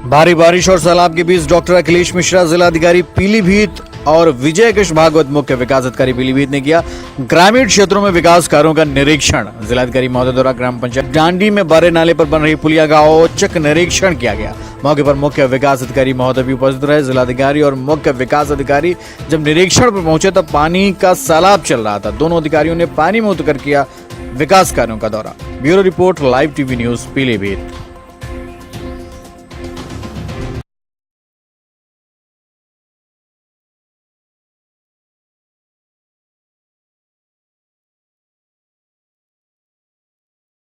भारी बारिश और सैलाब के बीच डॉक्टर अखिलेश मिश्रा जिलाधिकारी पीलीभीत और विजय कृष्ण भागवत मुख्य विकास अधिकारी पीलीभीत ने किया ग्रामीण क्षेत्रों में विकास कार्यों का निरीक्षण। जिलाधिकारी महोदय द्वारा ग्राम पंचायत डांडी में बारे नाले पर बन रही पुलिया का औचक निरीक्षण किया गया। मौके पर मुख्य विकास अधिकारी महोदय भी उपस्थित रहे। जिलाधिकारी और मुख्य विकास अधिकारी जब निरीक्षण पर पहुंचे तब पानी का सैलाब चल रहा था। दोनों अधिकारियों ने पानी में उतरकर किया विकास कार्यों का दौरा। Bureau report, live TV news, Pilibhit.